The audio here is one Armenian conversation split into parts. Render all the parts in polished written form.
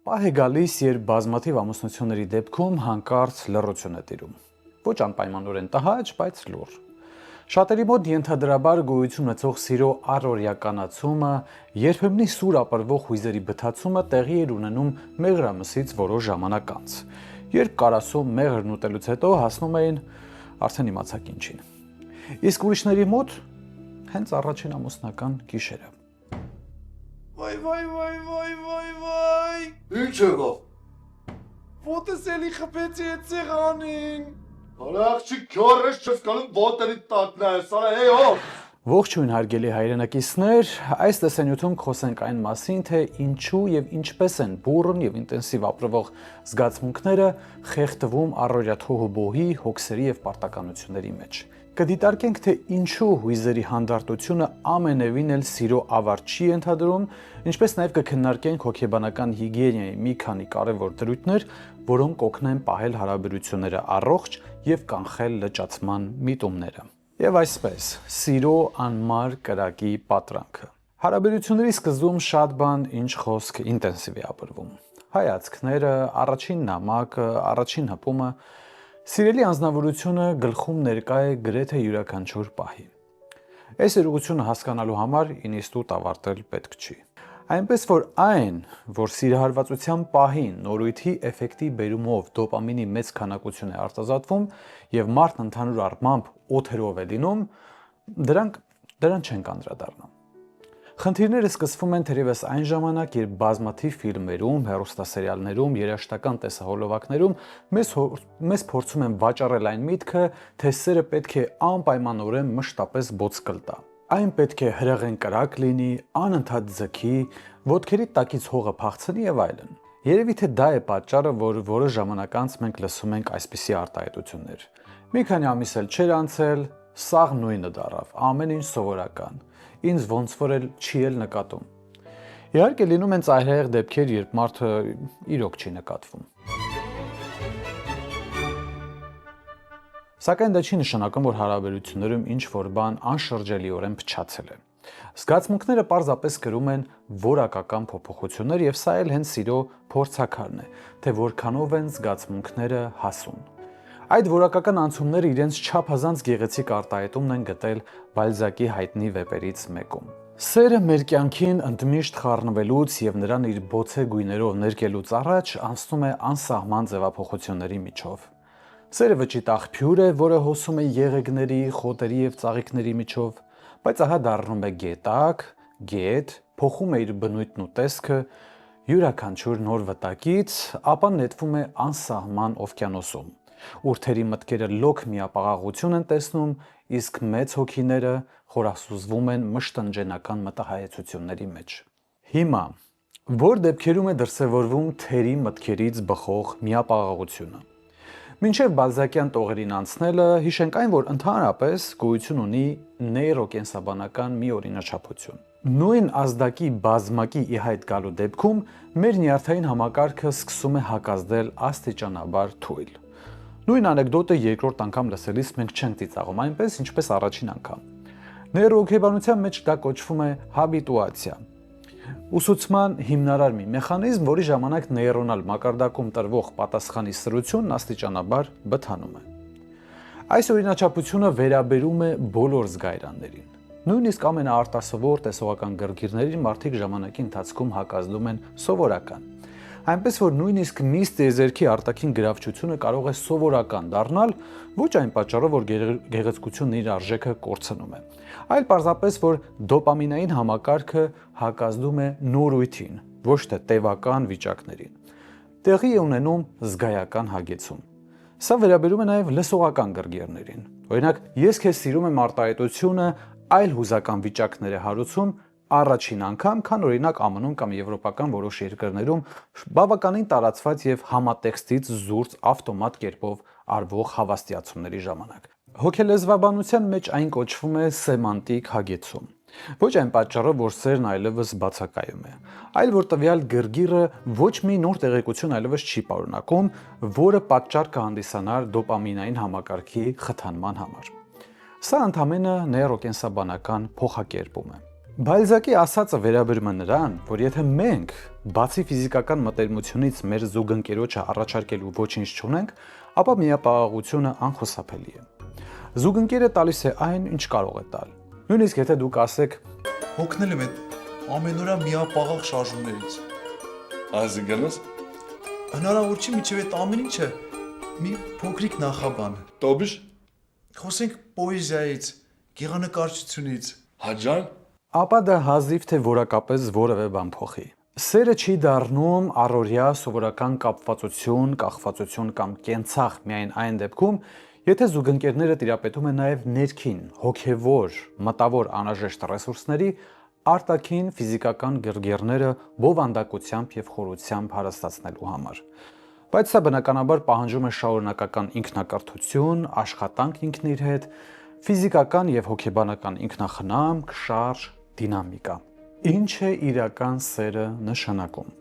Պահ է գալիս, երբ բազմաթիվ ամուսնությունների դեպքում հանկարծ լռություն է տիրում։ Ոչ անպայմանորեն տհաճ, բայց լուռ։ Շատերի մոտ ենթադրաբար գոյություն ունեցող սիրո առօրյականացումը, երբեմնի սուր ապրվող հույզերի բթացումը տեղի էր ունենում մեղրամսից որոշ ժամանակ անց, երբ կարասում մեղրն ուտելուց հետո հասնում էին արդեն իմացաք ինչին։ Իսկ ուրիշների մոտ հենց առաջին ամուսնական գիշերը։ Վայ։ Ինչ եղավ։ Ոտս էլի խփեցի այդ սեղանին։ Արաղջիկ քյորես չես կանում ոտերի տակն է, սարա հեյ ով։ Ողջույն հարգելի հայրենակիցներ, այս տեսանյութում խոսենք այն մասին, թե ինչու եւ ինչպես են բուրըն եւ ինտենսիվ ապրվող զգացմունքները խեղդվում առօրյա թոհուբոհի, հոգսերի եւ պարտականությունների մեջ։ Կդիտարկենք, թե ինչու հույզերի հանդարտությունը ամենևին էլ սիրո ավարտ չի ենթադրում, ինչպես նաև կքննարկենք հոգեբանական հիգիենայի մի քանի կարևոր դրույթներ, որոնք կօգնեն պահել հարաբերությունները առողջ եւ կանխել լճացման միտումները։ Եվ այսպես, սիրո անմար կրակի պատրանքը։ Հարաբերությունների սկզբում շատ բան ինչ խոսք ինտենսիվ է ապրվում։ Հայացքները, առաջին նամակը, առաջին հպումը, սիրելի անձնավորությունը գլխում ներկա է գրեթե յուրաքանչյուր պահի։ Այս երողությունը հասկանալու համար ինստիտուտ ավարտել պետք չի։ Այնպես որ այն, որ սիրահարվածության պահին նորույթի էֆեկտի բերումով դոպամինի մեծ քանակություն է արտազատվում եւ մարդն ընդհանուր առմամբ օթերով է լինում, դրան չենք անդրադառնում։ Խնդիրները սկսվում են թերևս այն ժամանակ, երբ բազմաթիվ ֆիլմերում, հեռուստասերիալներում, երաժշտական տեսահոլովակներում մեզ փորձում են վաճառել այն միտքը, թե սերը պետք է անպայմանորեն մշտապես ոտքլ տա։ Այն պետք է հրեղեն կրակ լինի, անընդհատ ձգի, ոտքերի տակից հողը փախցնի եւ այլն։ Երևի թե դա է պատճառը, որ որոշ ժամանակ անց մենք լսում ենք այսպիսի արտահայտություններ։ Մի քանի ամիս էլ չէր անցել, սաղ նույնը դարավ, ամեն ինչ սովորական։ Ինձ ոնց որ էլ չի էլ նկատում։ Իհարկե լինում են ծայրահեղ դեպքեր, երբ մարդը իրոք չի նկատվում։ Սակայն դա չի նշանակում, որ հարաբերություններում ինչ-որ բան անշրջելիորեն փչացել է։ Զգացմունքները պարզապես կրում են որակական փոփոխություններ եւ սա էլ հենց սիրո փորձաքարն է, թե որքանով են զգացմունքները հասուն։ Այդ որակական անցումները իրենց չափազանց գեղեցիկ արտահայտումն են գտել Բալզակի հայտնի վեպերից մեկում։ Սերը մեր կյանքին ընդմիշտ խառնվելուց եւ նրան իր բոցե գույներով ներկելուց առաջ անցնում է անսահման ձևափոխությունների միջով։ Սերը վճիտ աղբյուր է, որը հոսում է եղեգների, խոտերի եւ ծաղիկների միջով, բայց ահա դառնում է գետակ, գետ, փոխում է իր բնույթն ու տեսքը, յուրաքանչյուր նոր վտակից, ապա նետվում է անսահման օվկիանոսում։ Ուրթերի մտքերը լոկ միապաղաղություն են տեսնում, իսկ մեծ հոգիները խորասուզվում են մշտնջենական մտահայեցությունների մեջ։ Հիմա, որ դեպքերում է դրսևորվում թերի մտքերից բխող միապաղաղությունը։ Մինչև բալզակյան տողերին անցնելը, հիշենք այն, որ ընդհանրապես գոյություն ունի նեյրոկենսաբանական մի օրինաչափություն։ Նույն ազդակի բազմակի ի հայտ գալու դեպքում մեր նյարդային համակարգը սկսում է հակազդել աստիճանաբար թույլ։ Նույն անեկդոտը երկրորդ անգամ լսելիս մենք չենք ծիծաղում այնպես, ինչպես առաջին անգամ։ Նեյրոհոգեբանության մեջ դա կոչվում է հաբիտուացիա։ Ուսուցման հիմնարար մի մեխանիզմ, որի ժամանակ նեյրոնալ մակարդակում տրվող պատասխանի սրությունն աստիճանաբար բթանում է։ Այս օրինաչափությունը վերաբերում է բոլոր զգայարաններին։ Նույնիսկ ամենաարտասովոր տեսողական գրգիրներին մարդիկ ժամանակի ընթացքում հակազդում են սովորական։ Այնպես որ նույնիսկ նիստ տիեզերքի արտաքին գրավչությունը կարող է սովորական դառնալ ոչ այն պատճառով, որ գեղեցկությունն իր արժեքը կորցնում է, այլ պարզապես, որ դոպամինային համակարգը հակազդում է նորույթին, ոչ թե տևական վիճակներին։ Տեղի է ունենում զգայական հագեցում։ Սա վերաբերում է նաև լսողական գրգիրներին։ Օրինակ, ես քեզ սիրում եմ արտահայտությունը այլ հուզական վիճակներ է հարուցում առաջին անգամ, քան օրինակ ԱՄՆ-ում կամ եվրոպական որոշ երկրներում բավականին տարածված եւ համատեքստից զուրծ ավտոմատ կերպով արվող հավաստիացումների ժամանակ։ Հոգելեզվաբանության մեջ այն կոչվում է սեմանտիկ հագեցում։ Ոչ այն պատճառով, որ սերն այլևս բացակայում է, այլ որ տվյալ գրգիռը ոչ մի նոր տեղեկություն այլևս չի պարունակում, որը պատճառ կհանդիսանար դոպամինային համակարգի խթանման համար։ Սա ընդամենը նեյրոկենսաբանական փոխակերպում է։ Բալզակի ասածը վերաբերում է նրան, որ եթե մենք բացի ֆիզիկական մտերմությունից մեր զուգընկերոջը առաջարկելու ոչինչ չունենք, ապա միապաղաղությունը անխուսափելի է։ Զուգընկերը տալիս է այն, ինչ կարող է տալ։ Նույնիսկ եթե դուք ասեք, Հոգնել եմ այդ ամենօրյա միապաղաղ շարժումներից։ Այսինքնս Հնարավոր չի միջև այդ ամեն ինչը մի փոքրիկ նախաբան։ Տոբիշ Խոսենք պոեզիայից, գեղանկարչությունից։ Հաջան ապա դա հազիվ թե որակապես որևէ բան փոխի։ Սերը չի դառնում առօրյա սովորական կապվածություն, կախվածություն կամ կենցաղ միայն այն դեպքում, եթե զուգընկերները տիրապետում են նաև ներքին, հոգևոր, մտավոր անհրաժեշտ ռեսուրսների, արտաքին ֆիզիկական գռգիռները բովանդակությամբ եւ խորությամբ հարստացնելու համար։ Բայց սա բնականաբար պահանջում է շարունակական ինքնակրթություն, աշխատանք ինքն իր հետ, ֆիզիկական եւ հոգեբանական ինքնախնամք, շարժ, դինամիկա։ Ինչ է իրական սերը նշանակում։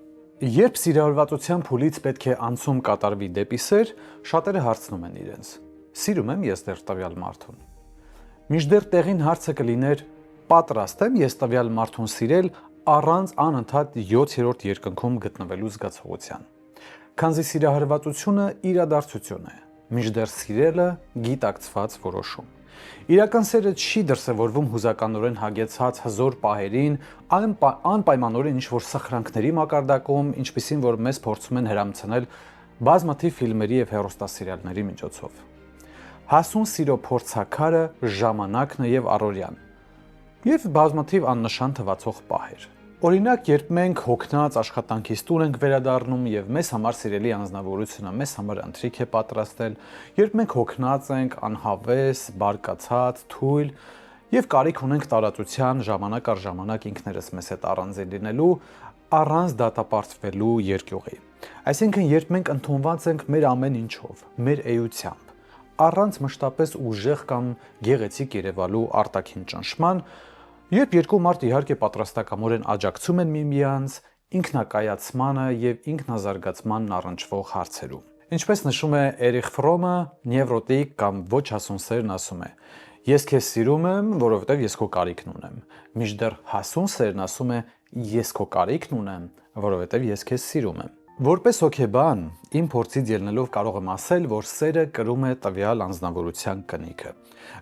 Երբ սիրահարվածության փուլից պետք է անցում կատարվի դեպի սեր, շատերը հարցնում են իրենց. Սիրում եմ ես դեռ տվյալ մարդուն։ Մինչդեռ տեղին հարցը կլիներ. պատրաստ եմ ես տվյալ մարդուն սիրել առանց անընդհատ 7-րդ երկնքում գտնվելու զգացողության։ Քանզի սիրահարվածությունը իրադարձություն է, մինչդեռ սիրելը գիտակցված որոշում։ Իրական սերը չի դրսևորվում հուզականորեն հագեցած հզոր պահերին, անպայմանորեն ինչ-որ սխրանքների մակարդակում, ինչպիսին որ մեզ փորձում են հրամցնել բազմաթիվ ֆիլմերի եւ հեռուստասերիալների միջոցով։ Հասուն սիրո փորձաքարը ժամանակն է եւ առօրյան, եւ բազմաթիվ աննշան թվացող պահեր։ Օրինակ, երբ մենք հոգնած աշխատանքից տուն ենք վերադառնում եւ մեզ համար սիրելի անձնավորությունը մեզ համար ընթրիք է պատրաստել, երբ մենք հոգնած ենք, անհավես, բարկացած, թույլ եւ կարիք ունենք տարածության ժամանակ առ ժամանակ ինքներս մեզ հետ առանձին լինելու, առանց դատապարտվելու երկյուղի։ Այսինքն, երբ մենք ընդունված ենք մեր ամեն ինչով, մեր էությամբ, առանց մշտապես ուժեղ կամ գեղեցիկ երևալու արտաքին ճնշման, երբ երկու մարդ իհարկե պատրաստակամորեն աջակցում են միմյանց ինքնակայացմանը եւ ինքնազարգացմանն առնչվող հարցերում։ Ինչպես նշում է Էրիխ Ֆրոմը, նևրոտիկ կամ ոչ հասուն սերն ասում է. Ես քեզ սիրում եմ, որովհետեւ ես քո կարիքն ունեմ։ Մինչդեռ հասուն սերն ասում է. ես քո կարիքն ունեմ, որովհետեւ ես քեզ սիրում եմ։ Որպես հոգեբան, իմ փորձից ելնելով կարող եմ ասել, որ սերը կրում է տվյալ անձնավորության կնիքը։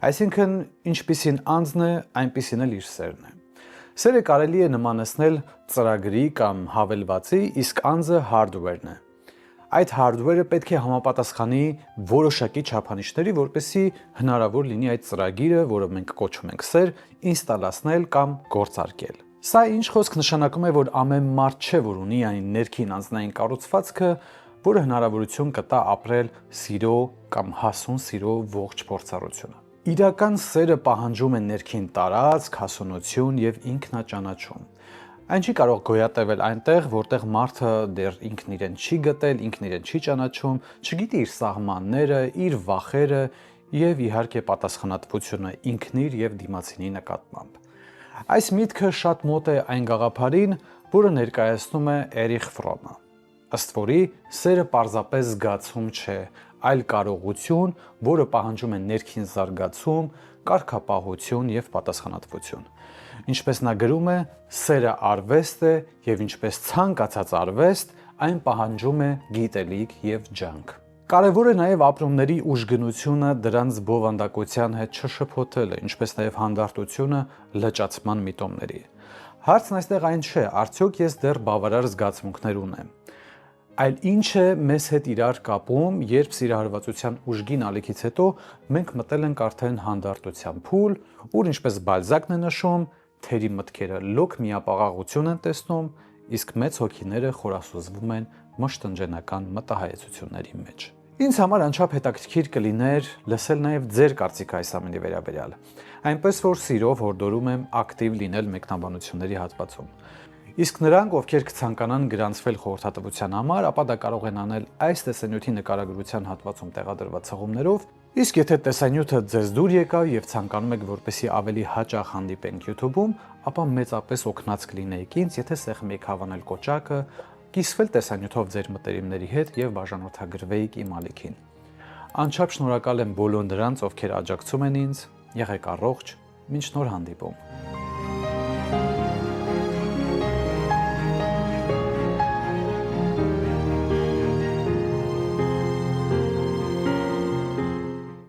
Այսինքն, ինչպիսին անձն է, այնպիսին էլ իր սերն է։ Սերը կարելի է նմանեցնել ծրագրի կամ հավելվածի, իսկ անձը hardware-ն է։ Այդ hardware-ը պետք է համապատասխանի որոշակի չափանիշների, որպեսզի հնարավոր լինի այդ ծրագիրը, որը մենք կոչում ենք սեր, ինստալացնել կամ գործարկել։ Սա ինչ խոսք նշանակում է, որ ամեն մարդ չէ, որ ունի այն ներքին անձնային կառուցվածքը, որը հնարավորություն կտա ապրել սիրո կամ հասուն սիրո ողջ փորձառությունը։ Իրական սերը պահանջում է ներքին տարածք, հասունություն եւ ինքնաճանաչում։ Այն չի կարող գոյատևել այնտեղ, որտեղ մարդը դեռ ինքն իրեն չի գտել, ինքն իրեն չի ճանաչում, չգիտի իր սահմանները, իր վախերը եւ իհարկե պատասխանատվությունը ինքն իր եւ դիմացինի նկատմամբ։ Այս միտքը շատ մոտ է այն գաղափարին, որը ներկայացնում է Էրիխ Ֆրոմը։ Ըստ որի սերը պարզապես զգացում չէ, այլ կարողություն, որը պահանջում է ներքին զարգացում, կարգապահություն եւ պատասխանատվություն։ Ինչպես նա գրում է, սերը արվեստ է եւ ինչպես ցանկացած արվեստ, այն պահանջում է գիտելիք եւ ջանք։ Կարևոր է նաեւ ապրումների ուժգնությունը դրանց բովանդակության հետ չշփոթելը, ինչպես նաեւ հանդարտությունը լճացման միտոմների։ Հարցն այստեղ այն չէ, արդյոք ես դեռ բավարար զգացմունքներ ունեմ, այլ ինչ է մեզ հետ իրար կապում, երբ սիրահարվածության ուժգին ալիքից հետո մենք մտել ենք արդեն հանդարտության փուլ, ուր ինչպես Բալզակն է նշում, թերի մտքերը լոկ միապաղաղություն են տեսնում, իսկ մեծ հոգիները խորասուզվում են մշտնջենական մտահայեցությունների մեջ։ Ինձ համար անչափ հետաքրքիր կլիներ լսել նաև ձեր կարծիքը այս ամենի վերաբերյալ, այնպես որ սիրով հորդորում եմ ակտիվ լինել մեկնաբանությունների հատվածում։ Իսկ նրանք, ովքեր կցանկանան գրանցվել խորհրդատվության համար, ապա դա կարող են անել այս տեսանյութի նկարագրության հատվածում տեղադրված հղումներով, իսկ եթե տեսանյութը ձեզ դուր եկավ եւ ցանկանում եք, որպեսզի ավելի հաճախ հանդիպենք YouTube-ում, ապա մեծապես օգնած կլինեիք ինձ, եթե սեղմեիք հավանել կոճակը, կիսվել տեսանյութով ձեր մտերիմների հետ եւ բաժանորդագրվեիք իմ ալիքին։ Անչափ շնորհակալ եմ բոլոր նրանց, ովքեր աջակցում են ինձ, եղեք առողջ, մինչ նոր հանդիպում։